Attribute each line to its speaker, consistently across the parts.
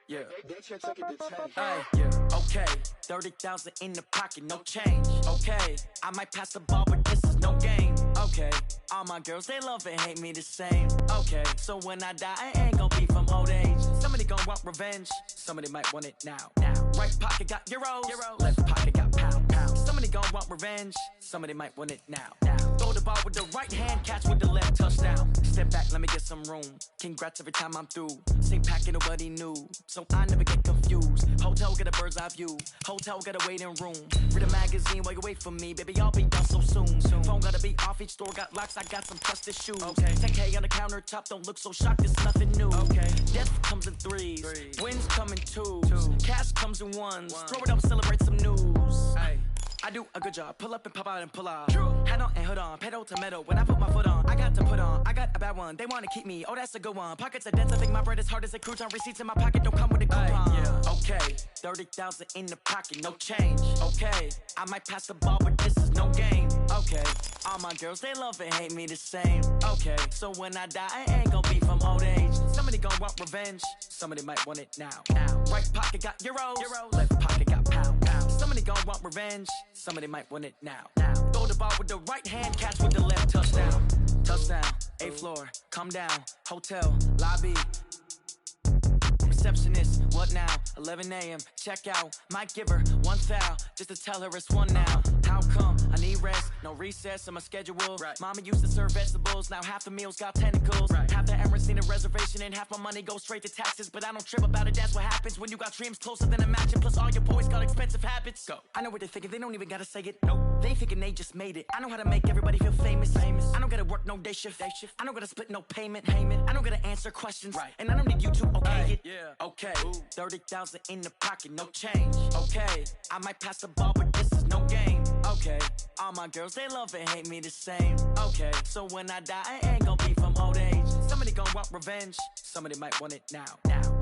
Speaker 1: Yeah. Okay, 30,000 in the pocket, no change. Okay, I might pass the ball, but this is no game. Okay, all my girls, they love and hate me the same. Okay, so when I die, I ain't gon' be from old age. Somebody gon' want revenge, somebody might want it now. Right pocket got euros, left pocket got pound. Somebody gon' want revenge, somebody might want it now. Throw the ball with the right hand, catch with the left, touchdown. Step back, let me get some room. Congrats every time I'm through. Same packet, nobody knew, so I never get confused. Hotel get a bird's eye view, hotel got a waiting room. Read a magazine while you wait for me, baby, I'll be done so soon. Phone gotta be off, each store got locks, I got some trusted shoes. 10K on the countertop, don't look so shocked, it's nothing new. Death comes in threes, wins come in twos, cash comes in ones. Throw it up, celebrate some news. I do a good job, pull up and pop out and pull out. Head on and hood on, pedal to metal. When I put my foot on, I got to put on. I got a bad one, they wanna keep me, oh that's a good one. Pockets are dense, I think my bread is hard as a crouton. Receipts in my pocket don't come with a coupon. Okay, 30,000 in the pocket, no change. Okay, I might pass the ball, but this is no game. Okay, all my girls, they love and hate me the same. Okay, so when I die, I ain't gon' be from old age. Somebody gon' want revenge, somebody might want it now. Right pocket got euros, left pocket got pound. Somebody gon' want revenge, somebody might want it now. Throw the ball with the right hand, catch with the left, touchdown. Touchdown, 8th floor, come down, hotel, lobby. Receptionist, what now? 11 a.m. check out. Might give her one foul just to tell her it's one now. How come? I need rest, no recess on my schedule. Mama used to serve vegetables, now half the meals got tentacles. Half the errands need a reservation and half my money goes straight to taxes. But I don't trip about it, that's what happens when you got dreams closer than a match. And plus all your boys got expensive habits. Go. I know what they're thinking, they don't even gotta say it. Nope. They thinking they just made it. I know how to make everybody feel famous. I don't gotta work no day shift. I don't gotta split no payment. I don't gotta answer questions. And I don't need you to okay it. Okay, 30,000 in the pocket, no change. Okay, I might pass the ball, but this is no game. Okay, all my girls, they love and hate me the same. Okay, so when I die, I ain't gon' be from old age. Somebody gon' want revenge, somebody might want it now.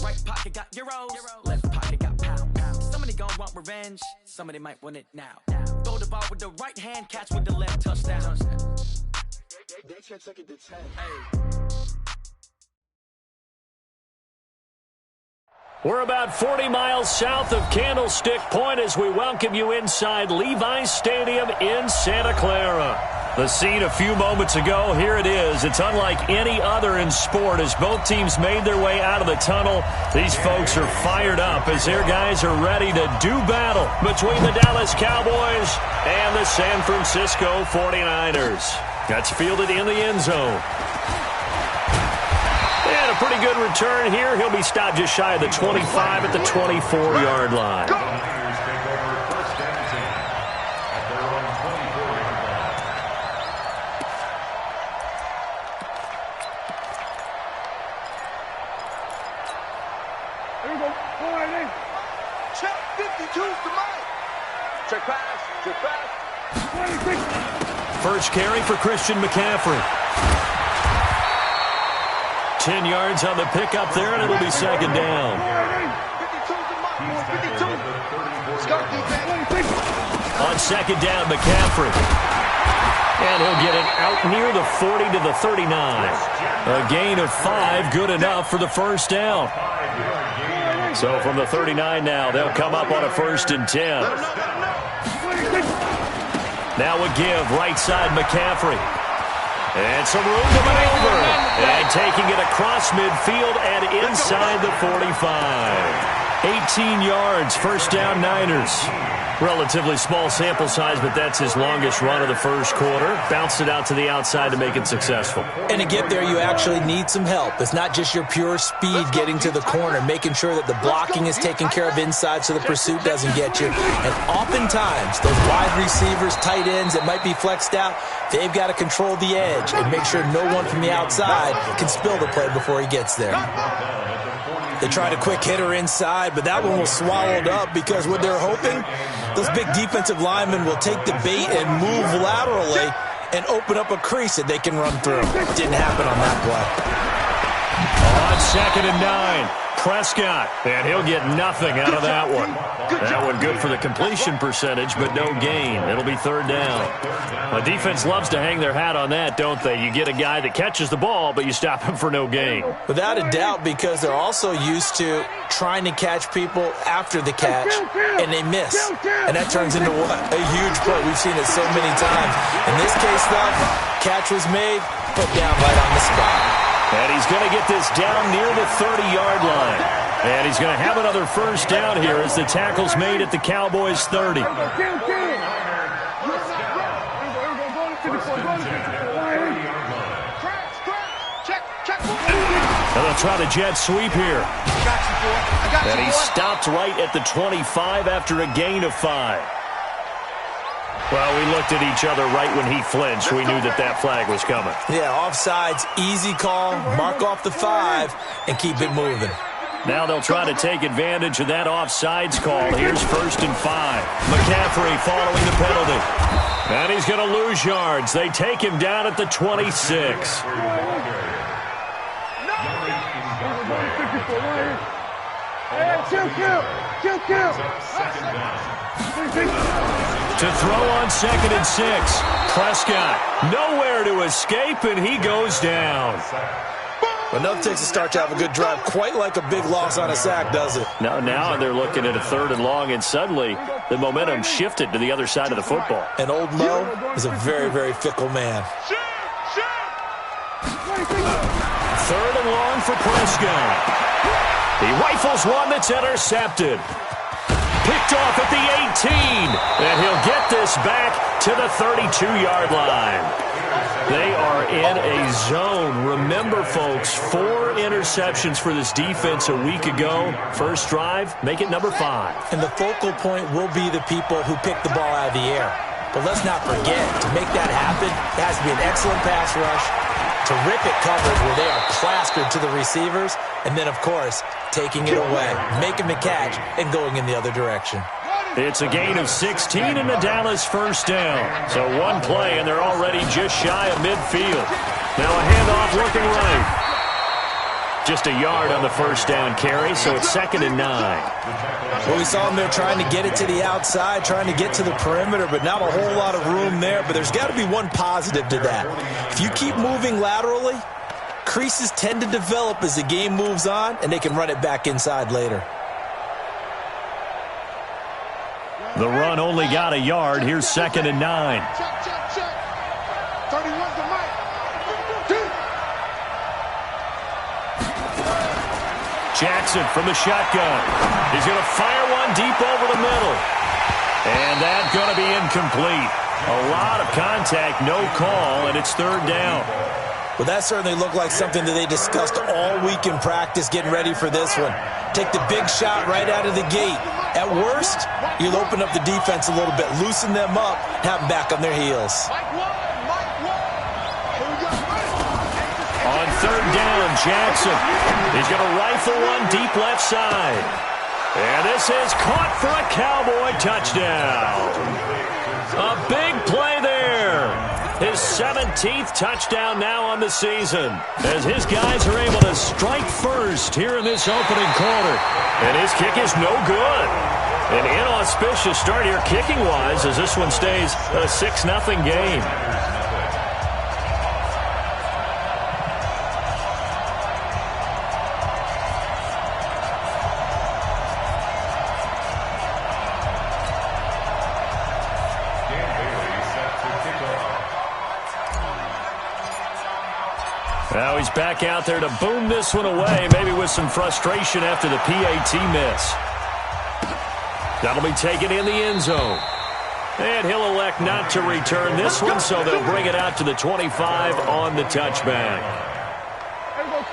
Speaker 1: Right pocket got euros, left pocket got pound. Somebody gon' want revenge, somebody might want it now. Throw the ball with the right hand, catch with the left, touchdown. They took it to 10.
Speaker 2: We're about 40 miles south of Candlestick Point as we welcome you inside Levi's Stadium in Santa Clara. The scene a few moments ago, here it is. It's unlike any other in sport as both teams made their way out of the tunnel. These folks are fired up as their guys are ready to do battle between the Dallas Cowboys and the San Francisco 49ers. That's fielded in the end zone. And a pretty good return here. He'll be stopped just shy of the 25 at the 24-yard line.
Speaker 3: There you go. Check 52's the mic. Check pass. Check pass.
Speaker 2: First carry for Christian McCaffrey. 10 yards on the pickup there, and it'll be second down.
Speaker 3: 52's the mic. 52.
Speaker 2: On second down, McCaffrey. And he'll get it out near the 40 to the 39. A gain of 5, good enough for the first down. So from the 39 now, they'll come up on a 1st and 10. Now a give, right side McCaffrey. And some room to maneuver. And taking it across midfield and inside the 45. 18 yards, first down Niners. Relatively small sample size, but that's his longest run of the first quarter. Bounced it out to the outside to make it successful.
Speaker 4: And to get there, you actually need some help. It's not just your pure speed getting to the corner, making sure that the blocking is taken care of inside so the pursuit doesn't get you. And oftentimes, those wide receivers, tight ends that might be flexed out, they've got to control the edge and make sure no one from the outside can spill the play before he gets there. They tried a quick hitter inside, but that one was swallowed up because what they're hoping, those big defensive linemen will take the bait and move laterally and open up a crease that they can run through. Didn't happen on that play.
Speaker 2: On second and 9, Prescott, and he'll get nothing out of that one. That one good for the completion percentage, but no gain. It'll be third down. The defense loves to hang their hat on that, don't they? You get a guy that catches the ball, but you stop him for no gain.
Speaker 4: Without a doubt, because they're also used to trying to catch people after the catch, and they miss. And that turns into what? A huge play. We've seen it so many times. In this case, though, catch was made, put down right on the spot.
Speaker 2: And he's going to get this down near the 30-yard line. And he's going to have another first down here as the tackle's made at the Cowboys' 30.
Speaker 3: And
Speaker 2: they'll try the jet sweep here. And he stopped right at the 25 after a gain of 5. Well, we looked at each other right when he flinched. We knew that that flag was coming.
Speaker 4: Yeah, offsides, easy call, mark off the 5, and keep it moving.
Speaker 2: Now they'll try to take advantage of that offsides call. Here's 1st and 5. McCaffrey following the penalty. And he's going to lose yards. They take him down at the 26. To throw on 2nd and 6. Prescott nowhere to escape, and he goes down.
Speaker 4: Enough takes to start to have a good drive, quite like a big loss on a sack, does it?
Speaker 2: Now they're looking at a 3rd and long, and suddenly the momentum shifted to the other side of the football.
Speaker 4: And Old Mo is a very, very fickle man.
Speaker 2: 3rd and long for Prescott. He rifles one that's intercepted. Picked off at the 18, and he'll get this back to the 32-yard line. They are in a zone. Remember, folks, 4 interceptions for this defense a week ago. First drive, make it number 5.
Speaker 4: And the focal point will be the people who pick the ball out of the air. But let's not forget, to make that happen, it has to be an excellent pass rush, terrific coverage where they are plastered to the receivers, and then, of course, taking it away, making the catch, and going in the other direction.
Speaker 2: It's a gain of 16 and the Dallas first down. So one play, and they're already just shy of midfield. Now a handoff looking right. Just a yard on the first down carry, so it's 2nd and 9.
Speaker 4: Well, we saw them there trying to get it to the outside, trying to get to the perimeter, but not a whole lot of room there. But there's got to be one positive to that. If you keep moving laterally, creases tend to develop as the game moves on, and they can run it back inside later.
Speaker 2: The run only got a yard. Here's 2nd and 9.
Speaker 3: Check. 31's the mic. 2.
Speaker 2: Jackson from the shotgun. He's going to fire one deep over the middle. And that's going to be incomplete. A lot of contact, no call, and it's 3rd down.
Speaker 4: Well, that certainly looked like something that they discussed all week in practice getting ready for this one. Take the big shot right out of the gate. At worst, you'll open up the defense a little bit, loosen them up, have them back on their heels.
Speaker 2: On 3rd down, Jackson. He's going to rifle one deep left side. And this is caught for a Cowboy touchdown. A big play there. His 17th touchdown now on the season, as his guys are able to strike first here in this opening quarter. And his kick is no good. An inauspicious start here kicking-wise as this one stays a 6-0 game. Now he's back out there to boom this one away, maybe with some frustration after the PAT miss. That'll be taken in the end zone. And he'll elect not to return this one, so they'll bring it out to the 25 on the touchback.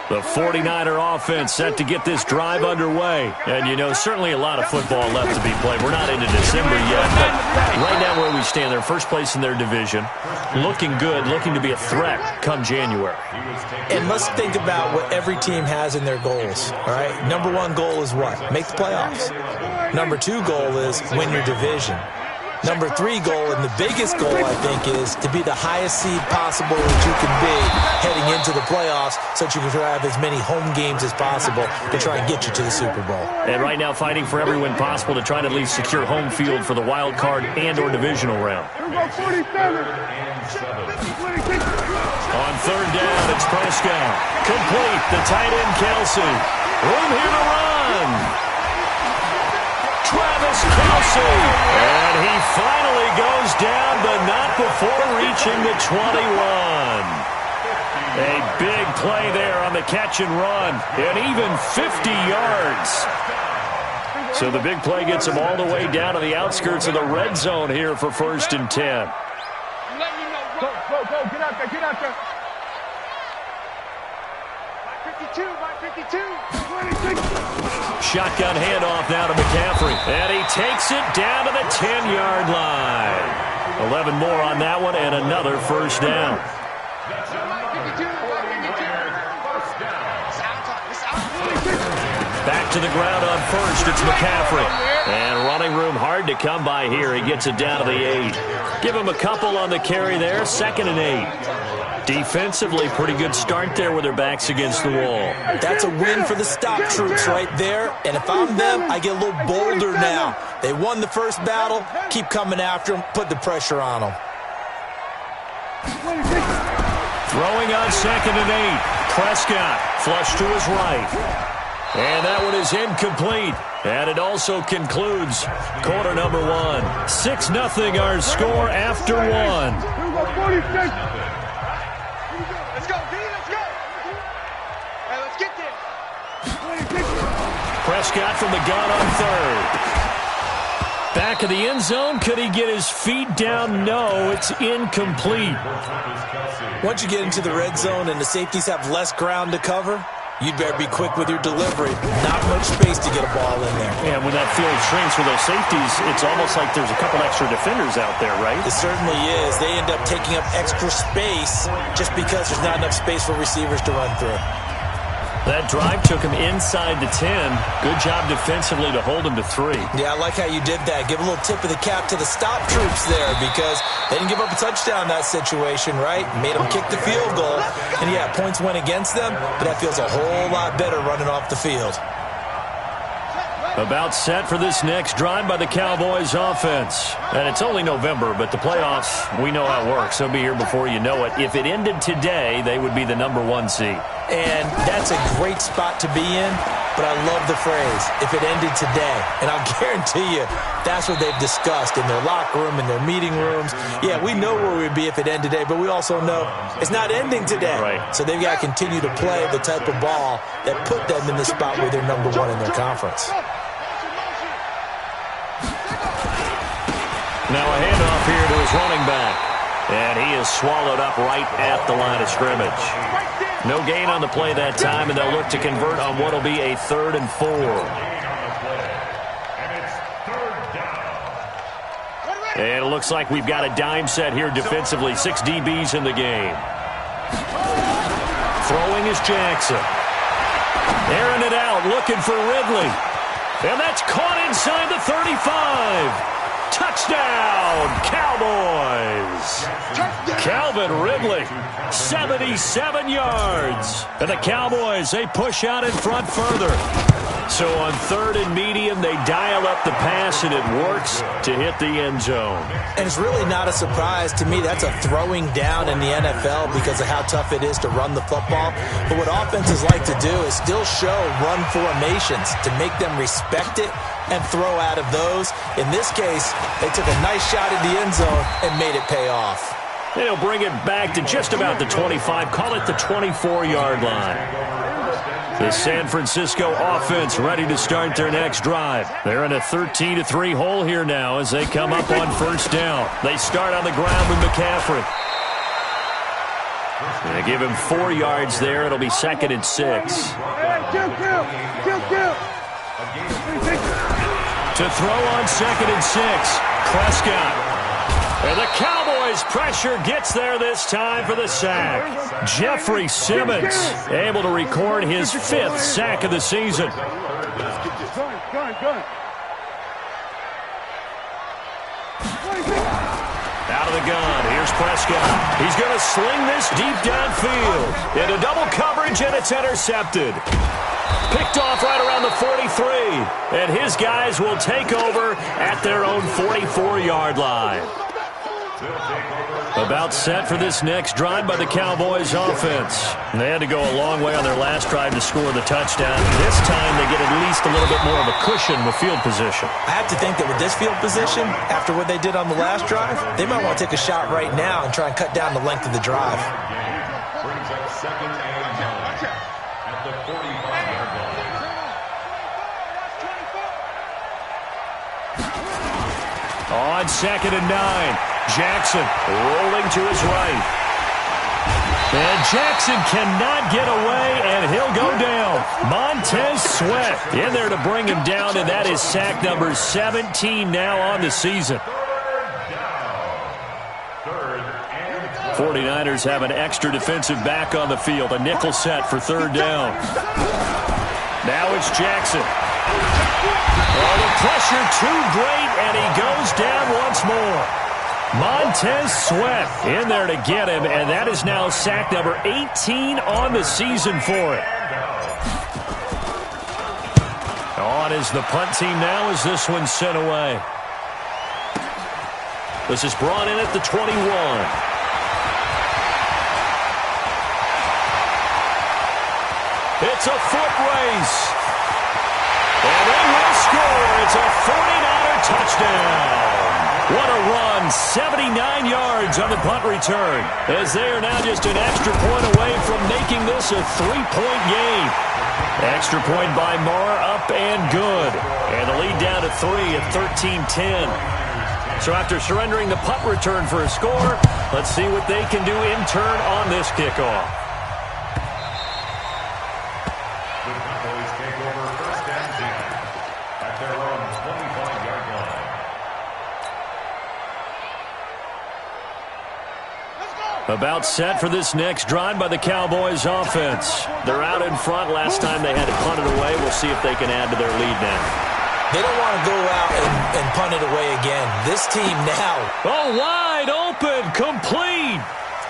Speaker 2: The 49er offense set to get this drive underway. And, you know, certainly a lot of football left to be played. We're not into December yet, but right now where we stand, they're first place in their division. Looking good, looking to be a threat come January.
Speaker 4: And let's think about what every team has in their goals, all right? Number 1 goal is what? Make the playoffs. Number 2 goal is win your division. Number 3 goal, and the biggest goal, I think, is to be the highest seed possible that you can be heading into the playoffs so that you can have as many home games as possible to try and get you to the Super Bowl.
Speaker 2: And right now fighting for every win possible to try to at least secure home field for the wild card and or divisional round. On third down, it's Prescott. Complete. The tight end, Kelsey. Room here to run. Travis Kelsey. And he finally goes down, but not before reaching the 21. A big play there on the catch and run. And even 50 yards. So the big play gets him all the way down to the outskirts of the red zone here for 1st and 10.
Speaker 3: Go, get out there, get out there. 52, 26.
Speaker 2: Shotgun handoff now to McCaffrey. And he takes it down to the 10-yard line. 11 more on that one and another first down. Back to the ground on first. It's McCaffrey. And running room hard to come by here. He gets it down to the 8. Give him a couple on the carry there. 2nd and 8. Defensively, pretty good start there with their backs against the wall.
Speaker 4: That's a win for the stop troops right there. And if I'm them, I get a little bolder now. They won the first battle. Keep coming after them. Put the pressure on them.
Speaker 2: Throwing on 2nd and 8. Prescott flush to his right. And that one is incomplete. And it also concludes quarter number 1. 6-0 our score after 1.
Speaker 3: Let's go, D, let's go. Hey, let's get there.
Speaker 2: Prescott from the gun on 3rd. Back of the end zone. Could he get his feet down? No, it's incomplete.
Speaker 4: Once you get into the red zone and the safeties have less ground to cover, you'd better be quick with your delivery. Not much space to get a ball in there.
Speaker 2: And when that field shrinks for those safeties, it's almost like there's a couple extra defenders out there, right?
Speaker 4: It certainly is. They end up taking up extra space just because there's not enough space for receivers to run through.
Speaker 2: That drive took him inside the 10. Good job defensively to hold him to 3.
Speaker 4: Yeah, I like how you did that. Give a little tip of the cap to the stop troops there because they didn't give up a touchdown in that situation, right? Made them kick the field goal. And, yeah, points went against them, but that feels a whole lot better running off the field.
Speaker 2: About set for this next drive by the Cowboys offense. And it's only November, but the playoffs, we know how it works. They'll be here before you know it. If it ended today, they would be the number 1 seed.
Speaker 4: And that's a great spot to be in, but I love the phrase, if it ended today. And I'll guarantee you, that's what they've discussed in their locker room, in their meeting rooms. Yeah, we know where we'd be if it ended today, but we also know it's not ending today.
Speaker 2: Right.
Speaker 4: So they've got to continue to play the type of ball that put them in the spot where they're number 1 in their conference.
Speaker 2: Now a handoff here to his running back. And he is swallowed up right at the line of scrimmage. No gain on the play that time, and they'll look to convert on what will be a 3rd and 4. And it looks like we've got a dime set here defensively. 6 DBs in the game. Throwing is Jackson. Airing it out, looking for Ridley. And that's caught inside the 35. Touchdown, Cowboys. Calvin Ridley, 77 yards. And the Cowboys, they push out in front further. So on 3rd and medium, they dial up the pass, and it works to hit the end zone.
Speaker 4: And it's really not a surprise to me. That's a throwing down in the NFL because of how tough it is to run the football. But what offenses like to do is still show run formations to make them respect it and throw out of those. In this case, they took a nice shot at the end zone and made it pay off.
Speaker 2: And he'll bring it back to just about the 25. Call it the 24-yard line. The San Francisco offense ready to start their next drive. They're in a 13-3 hole here now as they come up on 1st down. They start on the ground with McCaffrey. They give him 4 yards there. It'll be 2nd and 6. To throw on 2nd and 6. Prescott. And the Cowboys pressure gets there this time for the sack. Jeffrey Simmons able to record his 5th sack of the season.
Speaker 3: Gun.
Speaker 2: Out of the gun, here's Prescott. He's going to sling this deep downfield. Into double coverage, and it's intercepted. Picked off right around the 43. And his guys will take over at their own 44-yard line. About set for this next drive by the Cowboys offense. And they had to go a long way on their last drive to score the touchdown. This time they get at least a little bit more of a cushion with field position.
Speaker 4: I have to think that with this field position, after what they did on the last drive, they might want to take a shot right now and try and cut down the length of the drive.
Speaker 5: Brings up second and 9 at the 45-yard line.
Speaker 2: On second and 9. Jackson rolling to his right. And Jackson cannot get away, and he'll go down. Montez Sweat in there to bring him down, and that is sack number 17 now on the season. 49ers have an extra defensive back on the field, a nickel set for third down. Now it's Jackson. Oh, the pressure too great, and he goes down once more. Montez Sweat in there to get him, and that is now sack number 18 on the season for it. On is the punt team now as this one's sent away. This is brought in at the 21. It's a foot race. And they will score. It's a 49er touchdown. What a run, 79 yards on the punt return, as they are now just an extra point away from making this a 3-point game. Extra point by Marr, up and good. And the lead down to 3 at 13-10. So after surrendering the punt return for a score, let's see what they can do in turn on this kickoff.
Speaker 5: The Cowboys take over first and 10 at their own 25-yard line.
Speaker 2: About set for this next drive by the Cowboys offense. They're out in front. Last time they had to punt it away. We'll see if they can add to their lead now.
Speaker 4: They don't want to go out and punt it away again. This team now.
Speaker 2: Oh, wide open, complete.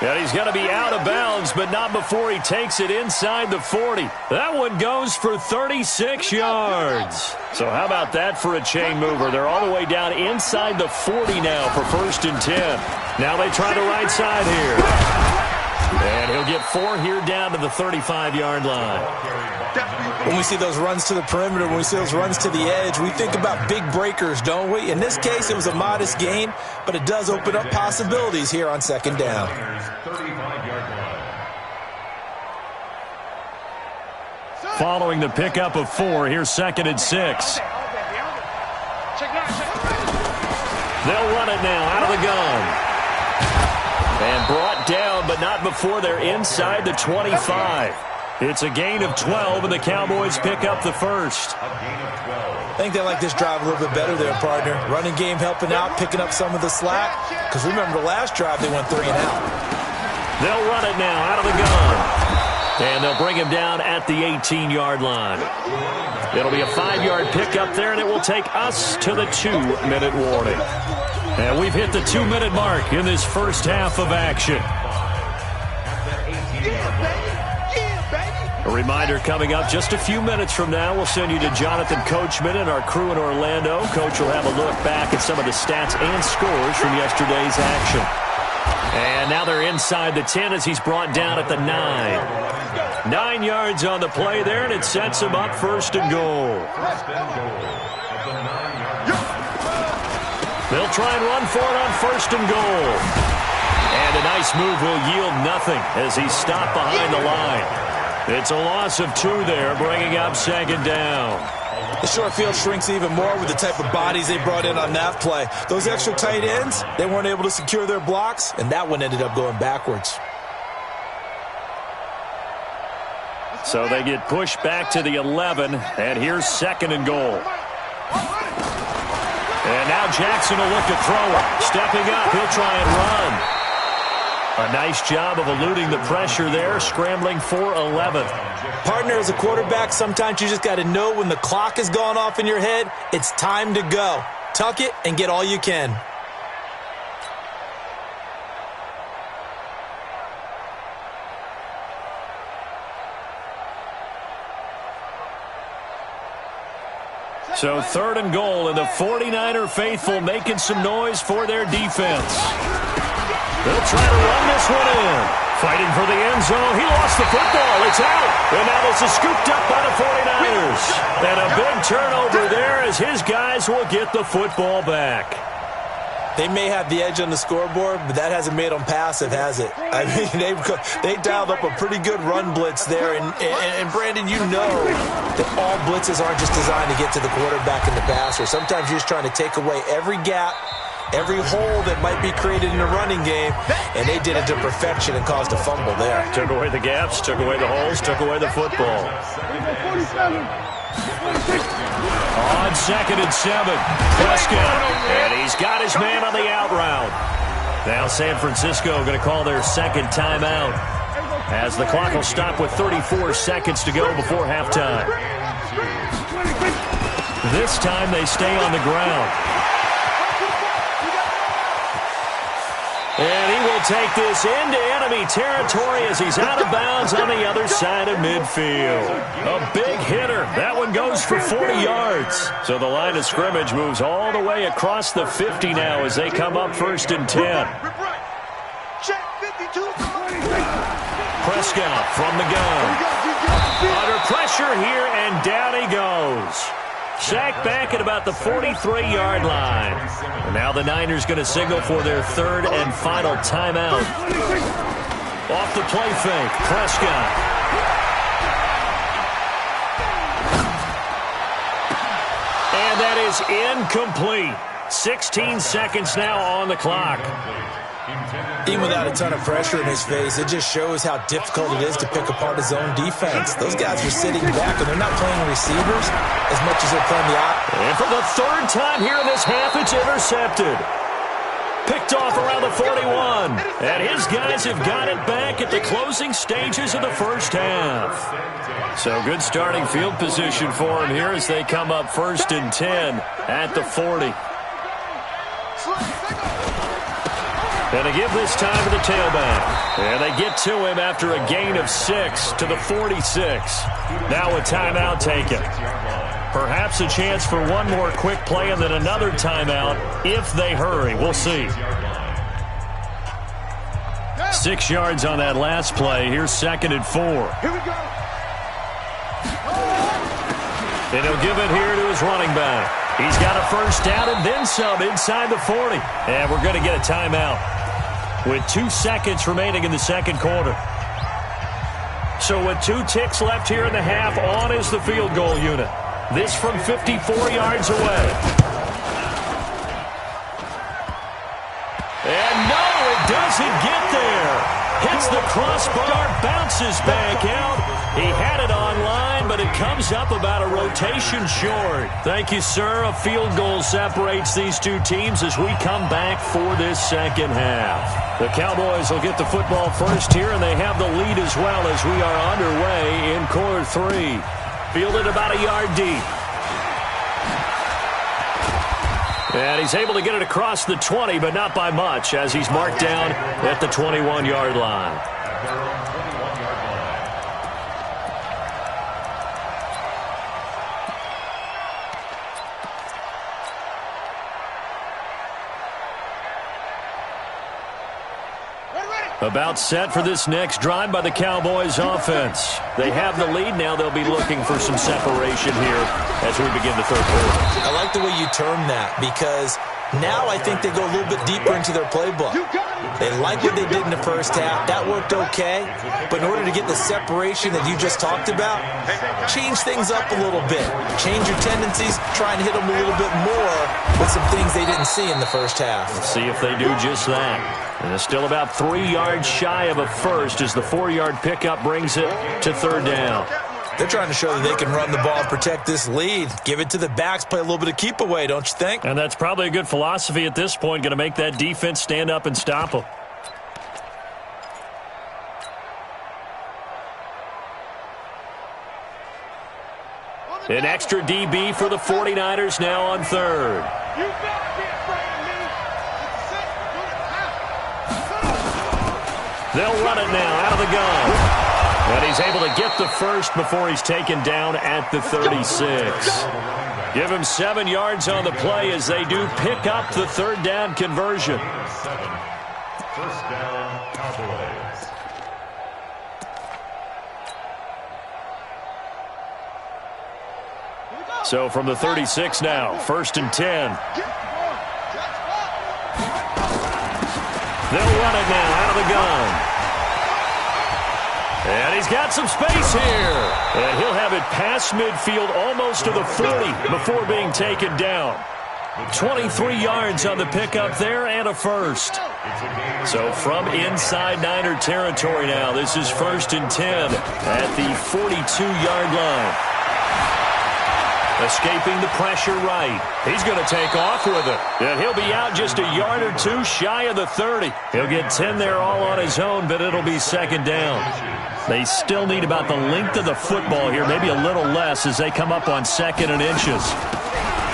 Speaker 2: And he's going to be out of bounds, but not before he takes it inside the 40. That one goes for 36 yards. So how about that for a chain mover? They're all the way down inside the 40 now for first and 10. Now they try the right side here. And he'll get 4 here down to the 35-yard line.
Speaker 4: When we see those runs to the perimeter, when we see those runs to the edge, we think about big breakers, don't we? In this case, it was a modest gain, but it does open up possibilities here on second down.
Speaker 5: 35-yard line.
Speaker 2: Following the pickup of 4, here's second and 6. They'll run it now out of the gun. And brought down, but not before they're inside the 25. It's a gain of 12, and the Cowboys pick up the first.
Speaker 4: I think they like this drive a little bit better there, partner. Running game helping out, picking up some of the slack. Because remember the last drive, they went 3 and out.
Speaker 2: They'll run it now out of the gun. And they'll bring him down at the 18-yard line. It'll be a 5-yard pickup there, and it will take us to the 2-minute warning. And we've hit the 2-minute mark in this first half of action. A reminder coming up just a few minutes from now, we'll send you to Jonathan Coachman and our crew in Orlando. Coach will have a look back at some of the stats and scores from yesterday's action. And now they're inside the 10 as he's brought down at the 9. 9 yards on the play there, and it sets him up first and goal. They'll try and run for it on first and goal. And a nice move will yield nothing as he's stopped behind the line. It's a loss of 2 there, bringing up second down.
Speaker 4: The short field shrinks even more with the type of bodies they brought in on that play. Those extra tight ends, they weren't able to secure their blocks, and that one ended up going backwards.
Speaker 2: So they get pushed back to the 11, and here's second and goal. And now Jackson will look to throw it. Stepping up, he'll try and run. A nice job of eluding the pressure there, scrambling for 11.
Speaker 4: Partner, as a quarterback, sometimes you just got to know when the clock has gone off in your head, it's time to go. Tuck it and get all you can.
Speaker 2: So 3rd and goal, and the 49er faithful making some noise for their defense. They'll try to run this one in. Fighting for the end zone. He lost the football. It's out. And now this is scooped up by the 49ers. And a big turnover there as his guys will get the football back.
Speaker 4: They may have the edge on the scoreboard, but that hasn't made them passive, has it? I mean, they dialed up a pretty good run blitz there. And Brandon, you know that all blitzes aren't just designed to get to the quarterback and the passer. Sometimes you're just trying to take away every gap, every hole that might be created in the running game, and they did it to perfection and caused a fumble there.
Speaker 2: Took away the gaps, took away the holes, took away the football. On 2nd and 7, Prescott, and he's got his man on the out route. Now San Francisco going to call their 2nd timeout as the clock will stop with 34 seconds to go before halftime. This time they stay on the ground. And he will take this into enemy territory as he's out of bounds on the other side of midfield. A big hitter. That one goes for 40 yards. So the line of scrimmage moves all the way across the 50 now as they come up 1st and 10. Prescott from the gun. Under pressure here, and down he goes. Sacked back at about the 43-yard line. And now the Niners going to signal for their 3rd and final timeout. Off the play fake, Prescott. And that is incomplete. 16 seconds now on the clock.
Speaker 4: Even without a ton of pressure in his face, it just shows how difficult it is to pick apart his own defense. Those guys are sitting back, and they're not playing receivers as much as they're playing the opposite.
Speaker 2: And for the 3rd time here in this half, it's intercepted. Picked off around the 41. And his guys have got it back at the closing stages of the 1st half. So good starting field position for him here as they come up 1st and 10 at the 40. And a give this time to the tailback. And they get to him after a gain of 6 to the 46. Now a timeout taken. Perhaps a chance for one more quick play and then another timeout if they hurry. We'll see. 6 yards on that last play. Here's 2nd and 4.
Speaker 3: Here we go.
Speaker 2: And he'll give it here to his running back. He's got a 1st down and then some inside the 40. And we're going to get a timeout with 2 seconds remaining in the 2nd quarter. So with 2 ticks left here in the half, on is the field goal unit. This from 54 yards away. And no, it doesn't get there. Hits the crossbar, bounces back out. He had it online, but it comes up about a rotation short. Thank you, sir. A field goal separates these 2 teams as we come back for this 2nd half. The Cowboys will get the football first here, and they have the lead as well as we are underway in quarter 3. Fielded about a yard deep. And he's able to get it across the 20, but not by much, as he's marked down at the 21-yard line. About set for this next drive by the Cowboys offense. They have the lead now. They'll be looking for some separation here as we begin the 3rd quarter.
Speaker 4: I like the way you term that, because now I think they go a little bit deeper into their playbook. They like what they did in the 1st half. That worked okay. But in order to get the separation that you just talked about, change things up a little bit. Change your tendencies, try and hit them a little bit more with some things they didn't see in the 1st half.
Speaker 2: Let's see if they do just that. And it's still about 3 yards shy of a first as the 4-yard pickup brings it to 3rd down.
Speaker 4: They're trying to show that they can run the ball and protect this lead. Give it to the backs, play a little bit of keep away, don't you think?
Speaker 2: And that's probably a good philosophy at this point, going to make that defense stand up and stop them. An extra DB for the 49ers now on 3rd. They'll run it now out of the gun. And he's able to get the first before he's taken down at the 36. Give him 7 yards on the play as they do pick up the third down conversion.
Speaker 5: 7. First down, Cowboys.
Speaker 2: So from the 36 now, 1st and 10. They'll run it now out of the gun. And he's got some space here. And he'll have it past midfield almost to the 40 before being taken down. 23 yards on the pickup there and a first. So from inside Niner territory now, this is 1st and 10 at the 42-yard line. Escaping the pressure right. He's going to take off with it. And he'll be out just a yard or two shy of the 30. He'll get 10 there all on his own, but it'll be 2nd down. They still need about the length of the football here, maybe a little less as they come up on 2nd and inches.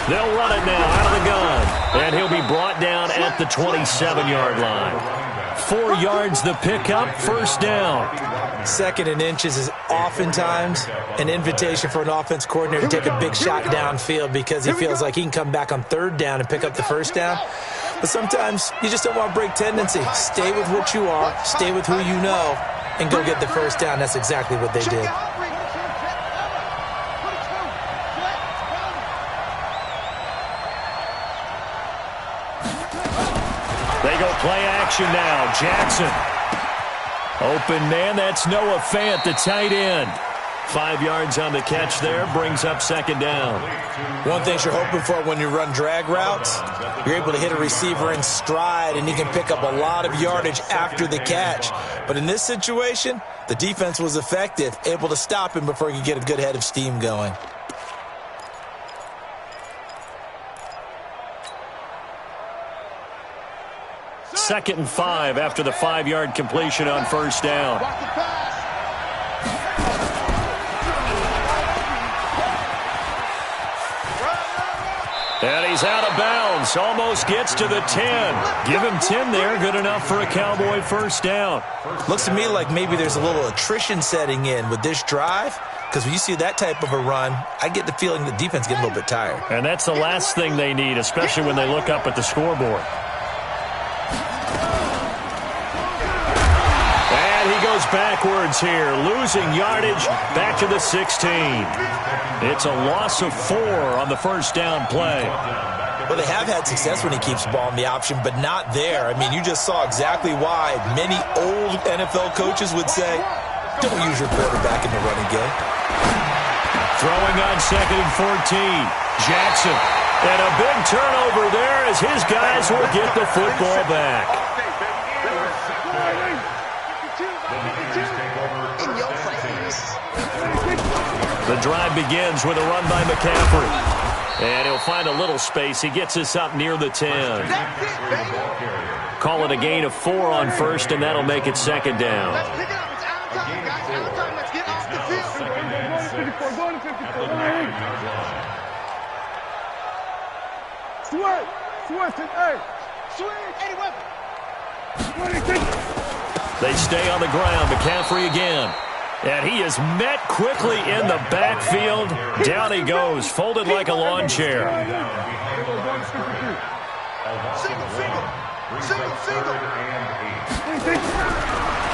Speaker 2: They'll run it now out of the gun. And he'll be brought down at the 27-yard line. 4 yards the pickup, 1st down.
Speaker 4: 2nd and inches is oftentimes an invitation for an offense coordinator to take a big shot downfield because he feels like he can come back on 3rd down and pick up the 1st down. But sometimes you just don't want to break tendency. Stay with what you are, stay with who you know, and go get the 1st down. That's exactly what they did.
Speaker 2: They go play action now. Jackson. Open man, that's Noah Fant, the tight end. 5 yards on the catch there, brings up 2nd down.
Speaker 4: One thing you're hoping for when you run drag routes, you're able to hit a receiver in stride, and he can pick up a lot of yardage after the catch. But in this situation, the defense was effective, able to stop him before he could get a good head of steam going.
Speaker 2: Second and 5 after the 5-yard completion on 1st down. And he's out of bounds. Almost gets to the 10. Give him 10 there. Good enough for a Cowboy 1st down.
Speaker 4: Looks to me like maybe there's a little attrition setting in with this drive. Because when you see that type of a run, I get the feeling the defense gets a little bit tired.
Speaker 2: And that's the last thing they need, especially when they look up at the scoreboard. And he goes backwards here, losing yardage back to the 16. It's a loss of 4 on the 1st down play.
Speaker 4: Well, they have had success when he keeps the ball in the option, but not there. I mean, you just saw exactly why many old NFL coaches would say, don't use your quarterback in the running game.
Speaker 2: Throwing on 2nd and 14. Jackson. And a big turnover there as his guys will get the football back. The drive begins with a run by McCaffrey. And he'll find a little space. He gets us up near the 10. Call it a gain of 4 on 1st, and that'll make it 2nd down. They stay on the ground. McCaffrey again. And he is met quickly in the backfield. Down he goes, folded like a lawn chair.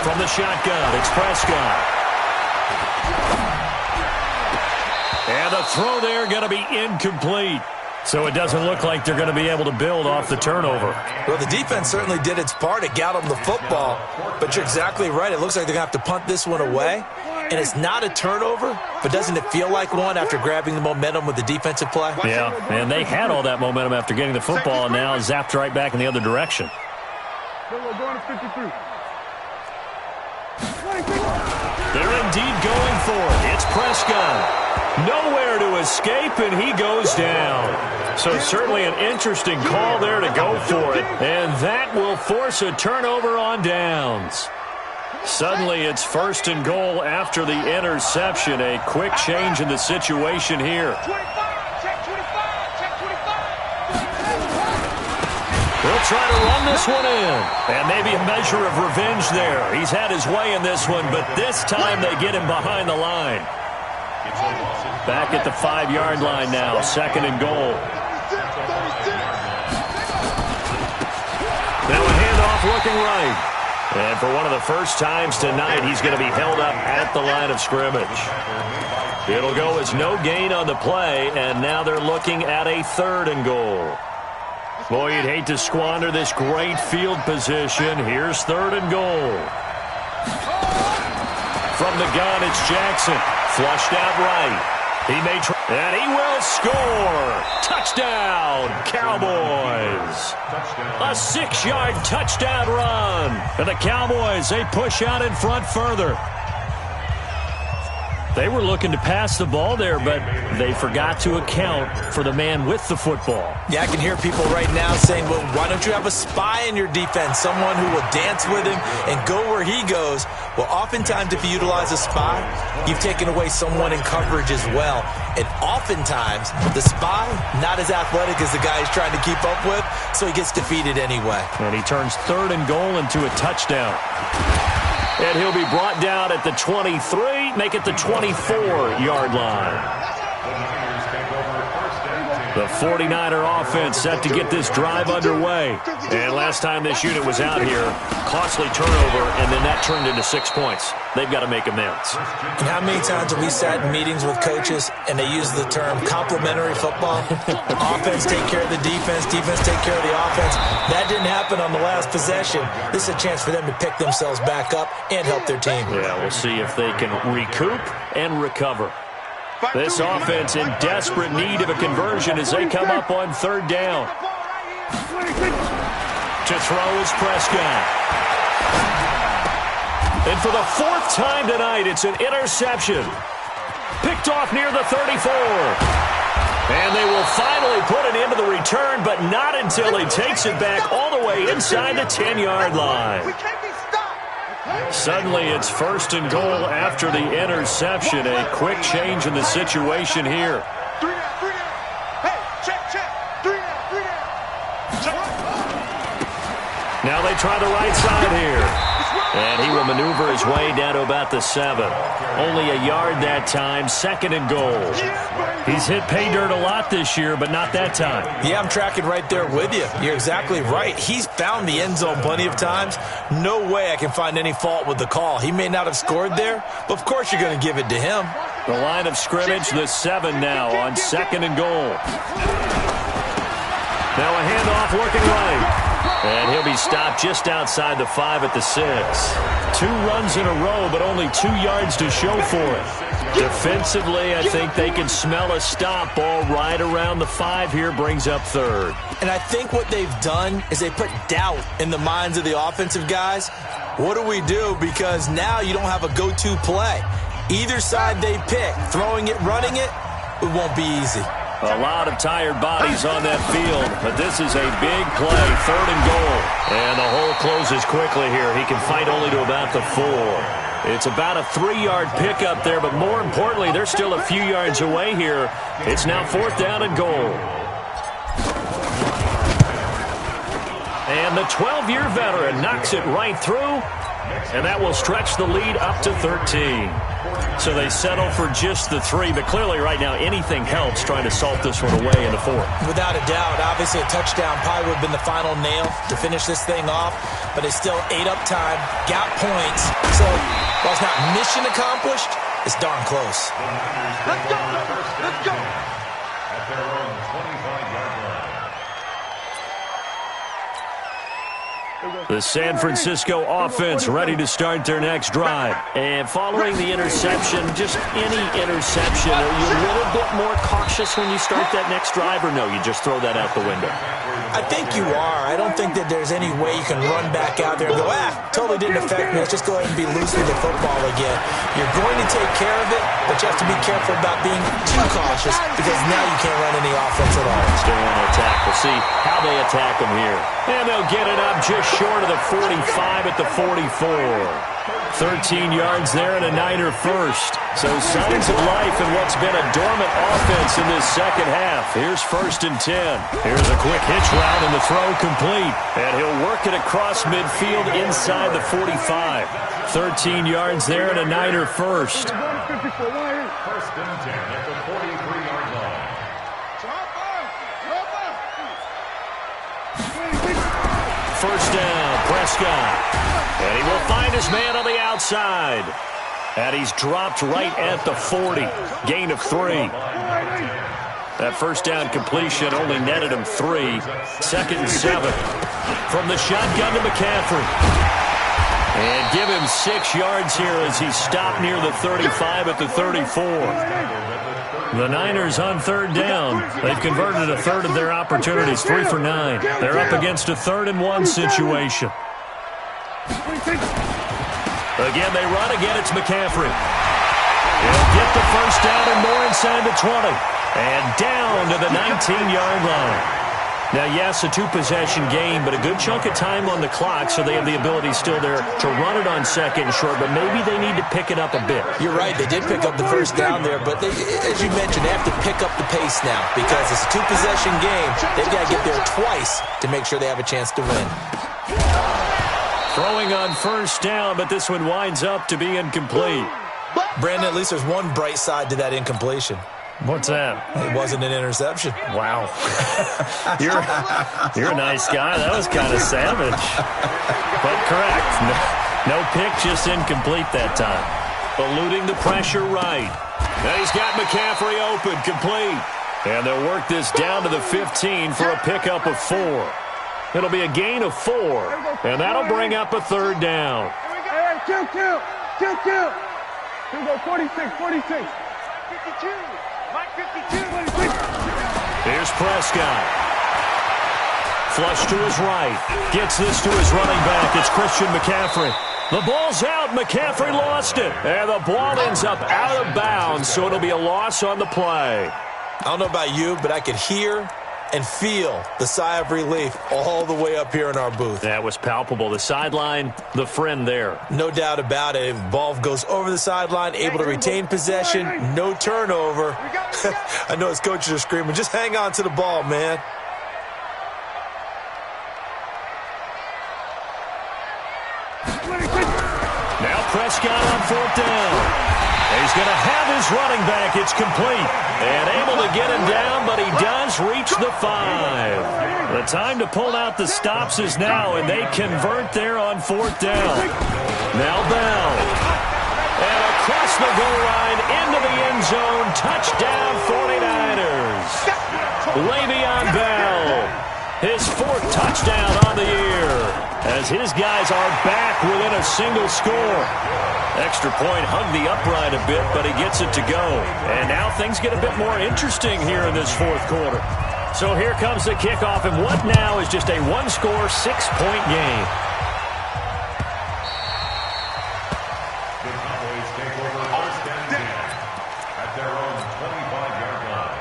Speaker 2: From the shotgun, it's Prescott. And the throw there going to be incomplete. So it doesn't look like they're going to be able to build off the turnover.
Speaker 4: Well, the defense certainly did its part. It got them the football. But you're exactly right. It looks like they're going to have to punt this one away. And it's not a turnover, but doesn't it feel like one after grabbing the momentum with the defensive play?
Speaker 2: Yeah, and they had all that momentum after getting the football and now zapped right back in the other direction. They're indeed going for it. It's Prescott. Nowhere to escape, and he goes down. So certainly an interesting call there to go for it. And that will force a turnover on downs. Suddenly it's 1st and goal after the interception. A quick change in the situation here. He'll try to run this one in. And maybe a measure of revenge there. He's had his way in this one, but this time they get him behind the line. Back at the 5-yard line now, 2nd and goal. Now a handoff looking right. And for one of the first times tonight, he's going to be held up at the line of scrimmage. It'll go as no gain on the play, and now they're looking at a 3rd and goal. Boy, you'd hate to squander this great field position. Here's 3rd and goal. From the gun, it's Jackson. Flushed out right. He may try, and he will score. Touchdown, Cowboys. A 6-yard touchdown run. And the Cowboys, they push out in front further. They were looking to pass the ball there, but they forgot to account for the man with the football.
Speaker 4: Yeah, I can hear people right now saying, well, why don't you have a spy in your defense, someone who will dance with him and go where he goes? Well, oftentimes if you utilize a spy, you've taken away someone in coverage as well. And oftentimes, the spy, not as athletic as the guy he's trying to keep up with, so he gets defeated anyway.
Speaker 2: And he turns 3rd and goal into a touchdown. And he'll be brought down at the 23, make it the 24-yard line. The 49er offense set to get this drive underway. And last time this unit was out here, costly turnover, and then that turned into 6 points. They've got to make amends.
Speaker 4: And how many times have we sat in meetings with coaches and they use the term complementary football? Offense take care of the defense, defense take care of the offense. That didn't happen on the last possession. This is a chance for them to pick themselves back up and help their team.
Speaker 2: Yeah, we'll see if they can recoup and recover. This offense in desperate need of a conversion as they come up on 3rd down. To throw is Prescott. And for the 4th time tonight, it's an interception. Picked off near the 34. And they will finally put it into the return, but not until he takes it back all the way inside the 10-yard line. Suddenly, it's 1st and goal after the interception. A quick change in the situation here. Now they try the right side here. And he will maneuver his way down to about the 7. Only a yard that time, 2nd and goal. He's hit pay dirt a lot this year, but not that time.
Speaker 4: Yeah, I'm tracking right there with you. You're exactly right. He's found the end zone plenty of times. No way I can find any fault with the call. He may not have scored there, but of course you're going to give it to him.
Speaker 2: The line of scrimmage, the 7 now on 2nd and goal. Now a handoff looking right. And he'll be stopped just outside the 5 at the 6. 2 runs in a row, but only 2 yards to show for it. Defensively, I think they can smell a stop ball right around the 5 here, brings up 3rd.
Speaker 4: And I think what they've done is they put doubt in the minds of the offensive guys. What do we do? Because now you don't have a go-to play. Either side they pick, throwing it, running it, it won't be easy.
Speaker 2: A lot of tired bodies on that field, but this is a big play, 3rd and goal. And the hole closes quickly here. He can fight only to about the 4. It's about a 3-yard pickup there, but more importantly, they're still a few yards away here. It's now 4th down and goal. And the 12-year veteran knocks it right through, and that will stretch the lead up to 13. So they settle for just the 3, but clearly right now anything helps trying to salt this one away in the 4th.
Speaker 4: Without a doubt, obviously a touchdown probably would have been the final nail to finish this thing off, but it's still 8 up time, got points. So while it's not mission accomplished, it's darn close.
Speaker 3: Let's go, let's go.
Speaker 5: At their own 25-yard line.
Speaker 2: The San Francisco offense ready to start their next drive. And following the interception, just any interception, are you a little bit more cautious when you start that next drive, or no, you just throw that out the window?
Speaker 4: I think you are. I don't think that there's any way you can run back out there and go, totally didn't affect me. Let's just go ahead and be loose with the football again. You're going to take care of it, but you have to be careful about being too cautious because now you can't run any offense at all.
Speaker 2: Still on attack. We'll see how they attack them here. And they'll get it up just short of the 45 at the 44. 13 yards there and a Niner first. So signs of life in what's been a dormant offense in this second half. Here's 1st and 10. Here's a quick hitch route and the throw complete. And he'll work it across midfield inside the 45. 13 yards there and a Niner first.
Speaker 5: First and 10 at the 43-yard line.
Speaker 2: First down, Prescott. And he will find his man on the outside. And he's dropped right at the 40. Gain of 3. That first down completion only netted him 3. Second and 7. From the shotgun to McCaffrey. And give him 6 yards here as he stopped near the 35 at the 34. The Niners on third down. They've converted a third of their opportunities, 3 for 9. They're up against a 3rd-and-1 situation. Again, they run. Again, it's McCaffrey. He'll get the first down and more inside the 20. And down to the 19-yard line. Now, yes, a 2-possession game, but a good chunk of time on the clock, so they have the ability still there to run it on second and short, but maybe they need to pick it up a bit.
Speaker 4: You're right. They did pick up the first down there, but as you mentioned, they have to pick up the pace now because it's a 2-possession game. They've got to get there twice to make sure they have a chance to win.
Speaker 2: Throwing on first down, but this one winds up to be incomplete.
Speaker 4: Brandon, at least there's one bright side to that incompletion.
Speaker 2: What's that?
Speaker 4: It wasn't an interception.
Speaker 2: Wow. You're a nice guy. That was kind of savage. But correct. No pick, just incomplete that time. Eluding the pressure right. Now he's got McCaffrey open, complete. And they'll work this down to the 15 for a pickup of 4. It'll be a gain of 4. And that'll bring up a 3rd down.
Speaker 3: Kill. Here we go, 46. 52. Mike 52.
Speaker 2: Here's Prescott. Flush to his right. Gets this to his running back. It's Christian McCaffrey. The ball's out. McCaffrey lost it. And the ball ends up out of bounds, so it'll be a loss on the play.
Speaker 4: I don't know about you, but I could hear and feel the sigh of relief all the way up here in our booth.
Speaker 2: That was palpable. The sideline, the friend there.
Speaker 4: No doubt about it. If ball goes over the sideline, able to retain possession, no turnover. I know his coaches are screaming, just hang on to the ball, man.
Speaker 2: Now Prescott on 4th down. He's going to have his running back. It's complete. And able to get him down, but he does reach the 5. The time to pull out the stops is now, and they convert there on 4th down. Now Bell. And across the goal line into the end zone. Touchdown 49ers. Le'Veon Bell. His 4th touchdown on the year. As his guys are back within a single score. Extra point hugged the upright a bit, but he gets it to go. And now things get a bit more interesting here in this 4th quarter. So here comes the kickoff, and what now is just a 1-score, 6-point game.
Speaker 5: The Cowboys take over first and 10 at their own 25-yard line.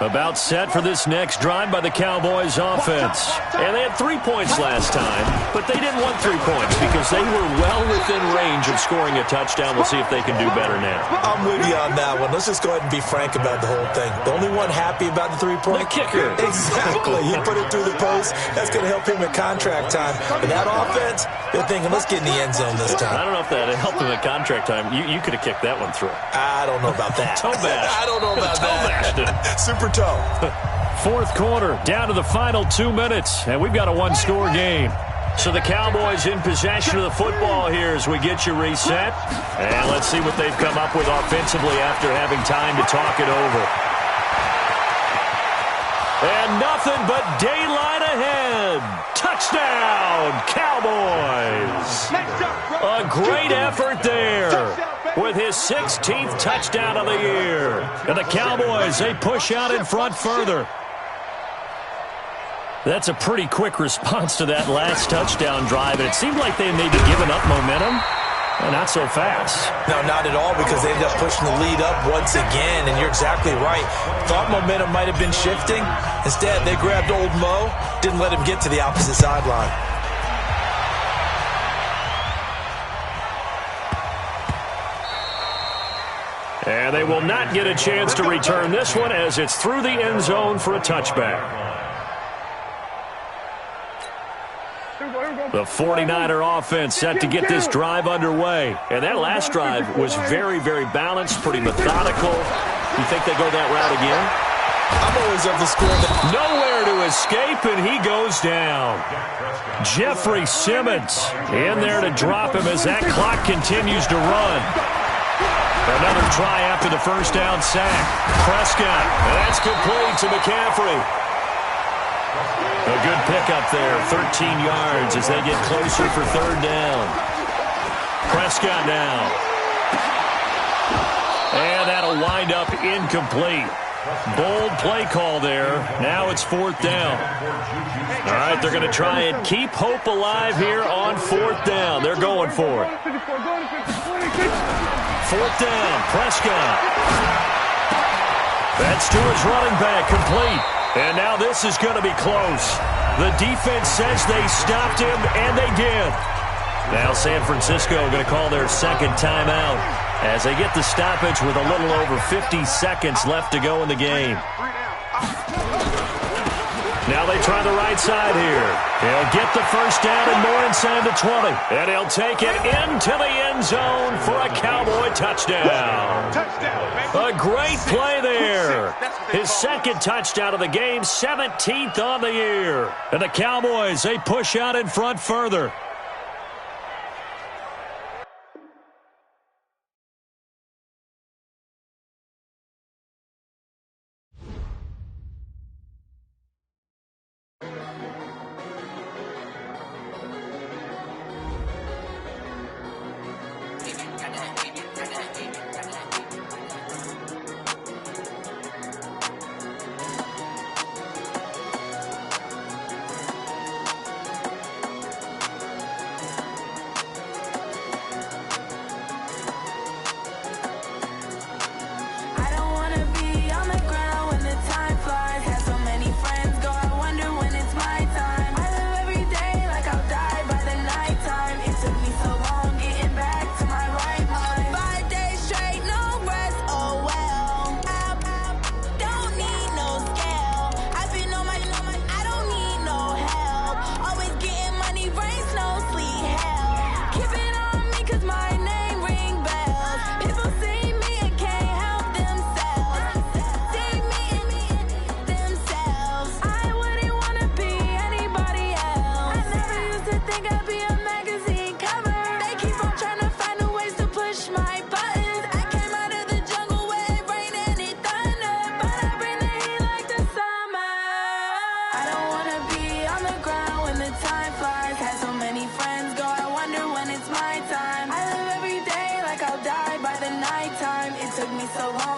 Speaker 2: About set for this next drive by the Cowboys offense. And they had 3 points last time, but they didn't want 3 points because they were well within range of scoring a touchdown. We'll see if they can do better now.
Speaker 4: I'm with you on that one. Let's just go ahead and be frank about the whole thing. The only one happy about the 3-point?
Speaker 2: The kicker.
Speaker 4: Exactly. He put it through the post. That's going to help him at contract time. But that offense, they're thinking, let's get in the end zone this time.
Speaker 2: I don't know if that helped him at contract time. You could have kicked that one through.
Speaker 4: I don't know about that.
Speaker 2: Toe bash.
Speaker 4: I don't know about
Speaker 2: that.
Speaker 4: Super toe.
Speaker 2: 4th quarter, down to the final 2 minutes, and we've got a 1-score game. So the Cowboys in possession of the football here as we get you reset. And let's see what they've come up with offensively after having time to talk it over. And nothing but daylight ahead. Touchdown, Cowboys. A great effort there with his 16th touchdown of the year. And the Cowboys, they push out in front further. That's a pretty quick response to that last touchdown drive, and it seemed like they maybe given up momentum. Well, not so fast.
Speaker 4: No, not at all, because they ended up pushing the lead up once again, and you're exactly right. Thought momentum might have been shifting. Instead, they grabbed old Mo, didn't let him get to the opposite sideline.
Speaker 2: And they will not get a chance to return this one as it's through the end zone for a touchback. The 49er offense set to get this drive underway. And that last drive was very, very balanced, pretty methodical. You think they go that route again?
Speaker 4: I'm always of the school that
Speaker 2: nowhere to escape, and he goes down. Jeffrey Simmons in there to drop him as that clock continues to run. Another try after the first down sack. Prescott, that's complete to McCaffrey. A good pickup there, 13 yards as they get closer for third down. Prescott now. And that'll wind up incomplete. Bold play call there. Now it's fourth down. All right, they're going to try and keep hope alive here on fourth down. They're going for it. Fourth down, Prescott. That's to his running back, complete. And now this is going to be close. The defense says they stopped him, and they did. Now San Francisco going to call their second timeout as they get the stoppage with a little over 50 seconds left to go in the game. Now they try the right side here. He'll get the first down and more inside the 20. And he'll take it into the end zone for a Cowboy touchdown. A great play there. His second touchdown of the game, 17th on the year. And the Cowboys, they push out in front further.
Speaker 6: Took me so long.